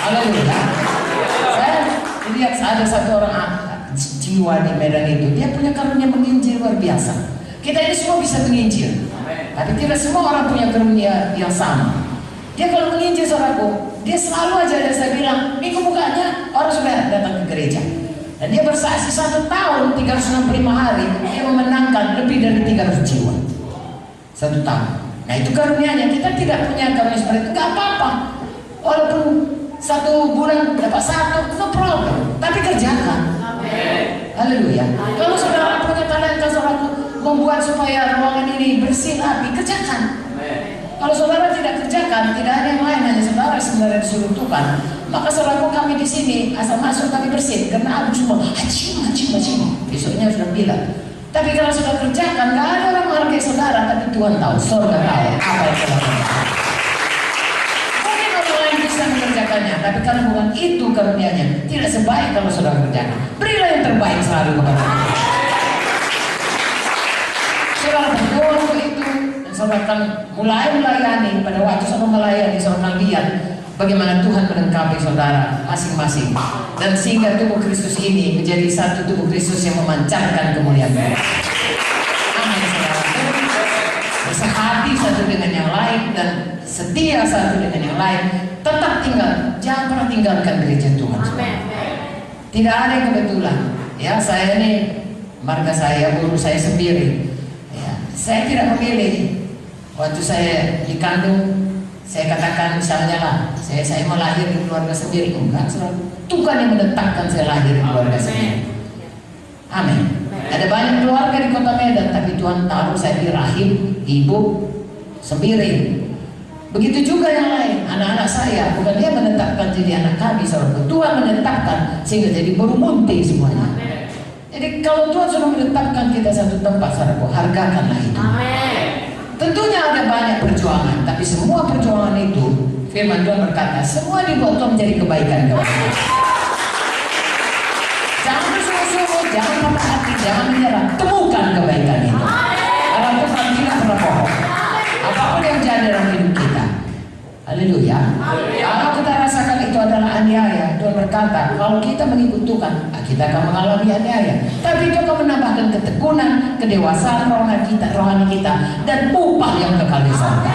Haleluya. Saya lihat ada satu orang jiwa di Medan itu, dia punya karunia menginjil luar biasa. Kita ini semua bisa menginjil, tapi tidak semua orang punya karunia yang sama. Dia kalau menginjil, saudaraku, dia selalu aja ada, saya bilang, minggu bukanya orang sudah datang ke gereja. Dan dia bersaksi 1 tahun 365 hari dia memenangkan lebih dari 300 jiwa 1 tahun. Nah itu karunianya. Kita tidak punya karunia seperti itu, nggak apa-apa. Walaupun 1 bulan dapat 1, no problem. Tapi kerjakan. Haleluya. Kalau saudara punya talenta, saudara membuat supaya ruangan ini bersih, rapi, kerjakan. Kalau saudara tidak kerjakan, tidak ada yang lain, hanya saudara sebenarnya disuruh Tuhan. Maka saudaraku, kami di sini asal masuk kami bersih, karena aku semua acim. Besoknya sudah bilang. Tapi kalau sudah kerjakan, nggak ada orang menghargai saudara, tapi Tuhan tahu, surga tahu apa yang saudara lakukan. Mungkin orang lain bisa mengerjakannya, tapi kalau bukan itu karunianya, tidak sebaik kalau saudara kerjakan. Berilah yang terbaik selalu kepada Tuhan. Saudara berdoa untuk itu, dan saudara akan mulai melayani. Pada waktu saudara melayani, saudara lihat bagaimana Tuhan melengkapi saudara masing-masing, dan sehingga tubuh Kristus ini menjadi satu tubuh Kristus yang memancarkan kemuliaan Allah. Amin, saudara. Bersehati satu dengan yang lain dan setia satu dengan yang lain. Tetap tinggal, jangan pernah tinggalkan gereja Tuhan. Tidak ada yang kebetulan. Ya, saya ini marga saya, guru saya sendiri. Ya, saya tidak memilih. Waktu saya dikandung, saya katakan misalnya lah, saya mau lahir di keluarga sendiri, enggak, selalu Tuhan yang menetapkan saya lahir di keluarga sendiri. Amin. Ada banyak keluarga di kota Medan, tapi Tuhan taruh saya di rahim ibu sendiri. Begitu juga yang lain, anak-anak saya, bukan dia menetapkan jadi anak kami, saudara. Tuhan menetapkan sehingga jadi bermunti semuanya. Jadi kalau Tuhan sudah menetapkan kita satu tempat, saudara, hargakanlah itu. Tentunya ada banyak perjuangan, tapi semua perjuangan itu, firman Tuhan berkata, semua dibuat Tuhan menjadi kebaikan kepada kita. Jangan bersungguh-sungguh, jangan patah hati, jangan menyerah. Temukan kebaikan itu. Karena Tuhan tidak pernah bohong. Apapun yang jadi dalam hidup kita. Haleluya. Kalau kita rasakan itu adalah aniaya, Tuhan berkata, kalau kita mengikut Tuhan, kita akan mengalami aniaya. Tapi itu akan menambahkan ketekunan, kedewasaan rohani kita, dan upah yang kekal di surga.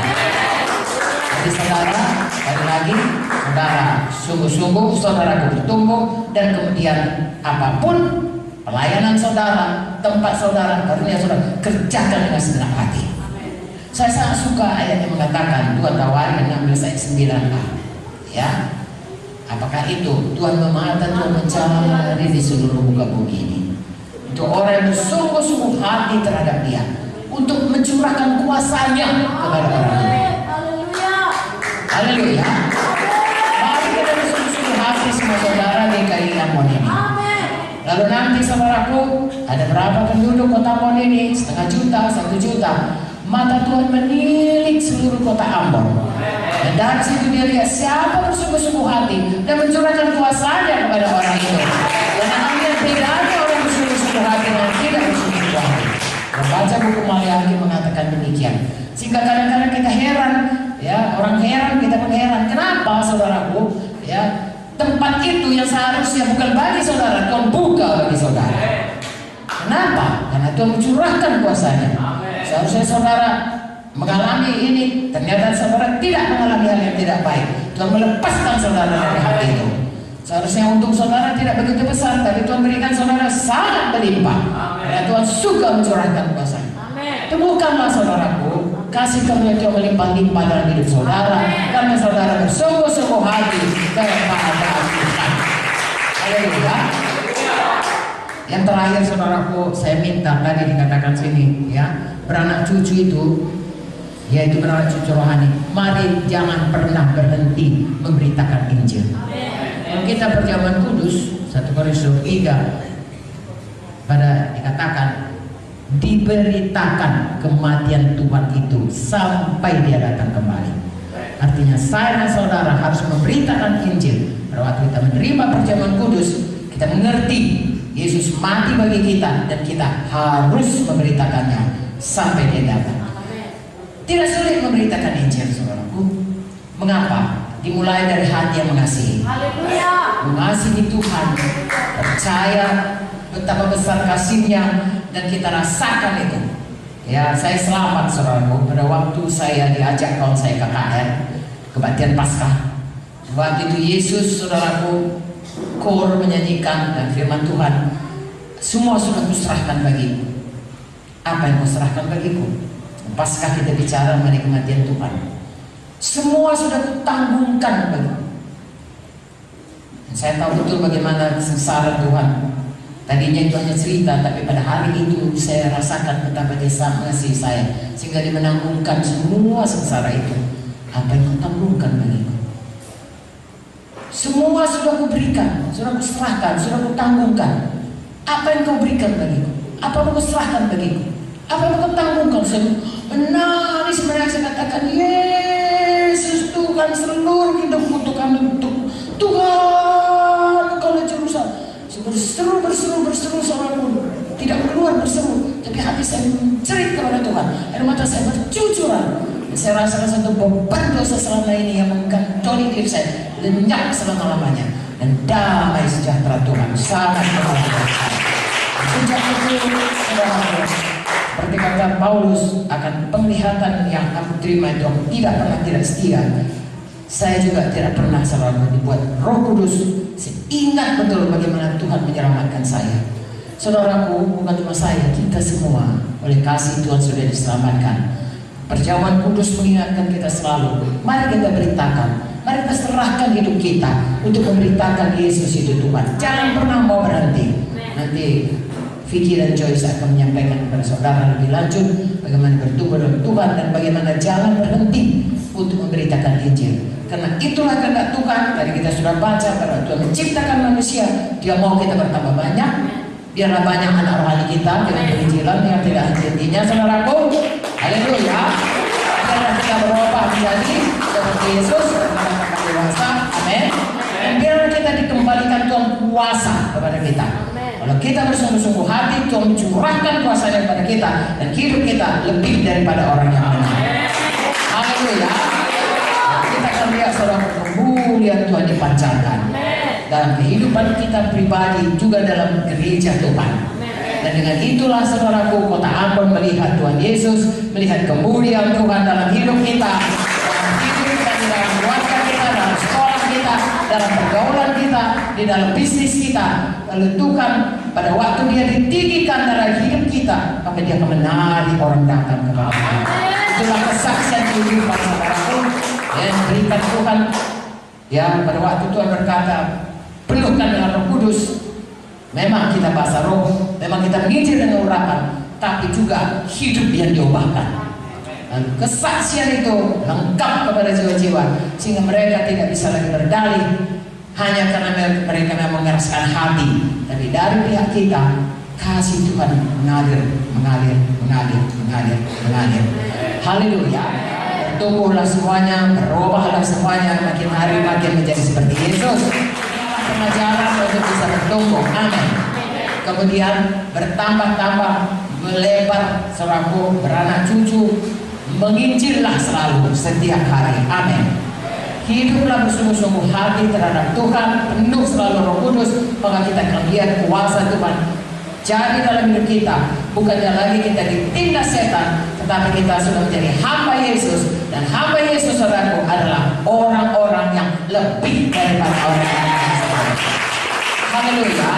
Jadi saudara, sekali lagi, saudara sungguh-sungguh saudara bertumbuh, dan kemudian apapun pelayanan saudara, tempat saudara, karunia saudara, kerjakan dengan segenap hati. Saya sangat suka ayat yang mengatakan, Tuhan tawari yang ambil ayat 9a. Ya, apakah itu Tuhan memata, Tuhan mencari di seluruh muka bumi ini untuk orang yang bersungguh-sungguh hati terhadap Dia, untuk mencurahkan kuasanya kepada orang lain. Haleluya. Mari kita bersungguh-sungguh hati semua saudara di GKI Ambon ini. Lalu nanti saudaraku, ada berapa penduduk kota Ambon ini? 0,5 juta, 1 juta. Mata Tuhan menilik seluruh kota Ambon, dan dari situ dia lihat siapa bersungguh-sungguh hati dan mencurahkan kuasanya kepada orang itu. Dan akhirnya tidak ada orang bersungguh-sungguh hati dan tidak bersungguh-sungguh hati. Membaca buku Maliaki mengatakan demikian. Sehingga kadang-kadang kita heran, ya, orang heran, kita pun heran. Kenapa, saudaraku? Ya, tempat itu yang seharusnya bukan bagi saudara, Tuhan buka bagi saudara. Kenapa? Karena Tuhan mencurahkan kuasanya. Seharusnya saudara mengalami ini, ternyata saudara tidak mengalami hal yang tidak baik. Tuhan melepaskan saudara dari hati itu. Seharusnya untuk saudara tidak begitu besar, tapi Tuhan berikan saudara sangat berlimpah. Karena Tuhan suka mencurahkan kuasanya. Temukanlah saudaraku, kasih karunia Tuhan melimpah-limpah dalam hidup saudara, karena saudara bersungguh-sungguh hati kepada Tuhan. Haleluya. Yang terakhir saudaraku, saya minta tadi dikatakan sini, ya, beranak cucu itu, yaitu beranak cucu rohani, mari jangan pernah berhenti memberitakan Injil. Kalau kita perjamuan kudus 1 Korintus 3 pada dikatakan diberitakan kematian Tuhan itu sampai Dia datang kembali. Artinya saya dan saudara harus memberitakan Injil. Pada waktu kita menerima perjamuan kudus, kita mengerti Yesus mati bagi kita, dan kita harus memberitakannya sampai Dia datang. Tidak sulit memberitakan Injil, saudaraku. Mengapa? dimulai dari hati yang mengasihi. Mengasihi Tuhan, percaya betapa besar kasih-Nya, dan kita rasakan itu. Ya, saya selamat saudaraku pada waktu saya diajak kawan saya KKR kebaktian Paskah. Waktu itu Yesus, saudaraku, kor menyanyikan dan firman Tuhan, semua sudah kuserahkan bagiku. Apa yang kau serahkan bagiku? Paskah kita bicara mengenai kematian Tuhan. Semua sudah kutanggungkan bagiku. Saya tahu betul bagaimana sengsara Tuhan. Tadinya itu hanya cerita, tapi pada hari itu saya rasakan betapa Dia sangat mengasihi saya, sehingga Dia menanggungkan semua sengsara itu. Apa yang kau tanggungkan bagiku? Semua sudah kuberikan, sudah kuserahkan, sudah kutanggungkan. Apa yang kau berikan bagiku? Apa yang kau serahkan bagiku? Apa yang kau tanggungkan? Saya menangis, saya katakan, Yesus Tuhan, seluruh hidupku untuk Tuhan, Engkau juru selamat. Berseru saudaraku, tidak keluar berseru, tapi hati saya menjerit kepada Tuhan, air mata saya bercucuran. Saya rasakan satu beban dosa selama ini yang menggantoli diri saya, lenyap selama-lamanya, dan damai sejahtera Tuhan sangat menolong saya. Sejak itu, saudaraku, seperti kata Paulus, akan penglihatan yang aku terima itu aku tidak pernah tidak setia. Saya juga tidak pernah selalu dibuat Roh Kudus. Saya ingat betul bagaimana Tuhan menyelamatkan saya. Saudaraku, bukan cuma saya, kita semua oleh kasih Tuhan sudah diselamatkan. Perjamuan kudus mengingatkan kita selalu, mari kita beritakan, mari kita serahkan hidup kita untuk memberitakan Yesus itu Tuhan. Jangan pernah mau berhenti. Nanti Vicky dan Joyce akan menyampaikan kepada saudara lebih lanjut bagaimana bertumbuh dalam Tuhan dan bagaimana jangan berhenti untuk memberitakan Injil. Karena itulah kehendak Tuhan. Tadi kita sudah baca bahwa Tuhan menciptakan manusia, Dia mau kita bertambah banyak. Biarlah banyak anak rohani kita dengan penginjilan yang tidak henti-hentinya, saudaraku. Haleluya. Biarlah kita berubah menjadi seperti Yesus karena dewasa. Amin. Dan biarlah kita dikembalikan Tuhan kuasa kepada kita. Kalau kita bersungguh-sungguh hati, Tuhan mencurahkan kuasanya kepada kita, dan hidup kita lebih daripada orang yang benar. Haleluya. Kita akan lihat saudara kemuliaan Tuhan dipancarkan dalam kehidupan kita pribadi, juga dalam gereja Tuhan. Dan dengan itulah saudaraku, kota Ambon melihat Tuhan Yesus, melihat kemuliaan Tuhan dalam hidup kita, dalam hidup kita, di dalam keluarga kita, dalam sekolah kita, dalam pergaulan kita, di dalam bisnis kita. Lalu Tuhan pada waktu Dia ditinggikan dalam hidup kita, maka Dia akan menarik orang datang kepada kita. Itulah kesaksian kehidupan saudaraku yang berikan Tuhan. Ya, pada waktu Tuhan berkata, penuhkan dengan Roh Kudus. Memang kita bahasa roh, memang kita menginjil dengan urapan, tapi juga hidup yang diubahkan. Dan kesaksian itu lengkap kepada jiwa-jiwa, sehingga mereka tidak bisa lagi berdalih hanya karena mereka memang mengeraskan hati, tapi dari pihak kita kasih Tuhan mengalir. Haleluya. Bertumbuhlah semuanya, berubahlah semuanya, makin hari makin menjadi seperti Yesus. Pengajaran untuk bisa bertumbuh. Amin. Kemudian bertambah-tambah, melebar, saudaraku, beranak cucu, menginjillah selalu setiap hari. Amin. Hiduplah bersungguh-sungguh hati terhadap Tuhan, penuh selalu Roh Kudus, maka kita akan lihat kuasa Tuhan jadi dalam hidup kita. Bukannya lagi kita ditindas setan, tetapi kita sudah menjadi hamba Yesus, dan hamba Yesus saudaraku adalah orang-orang yang lebih daripada orang yang lain. Haleluya.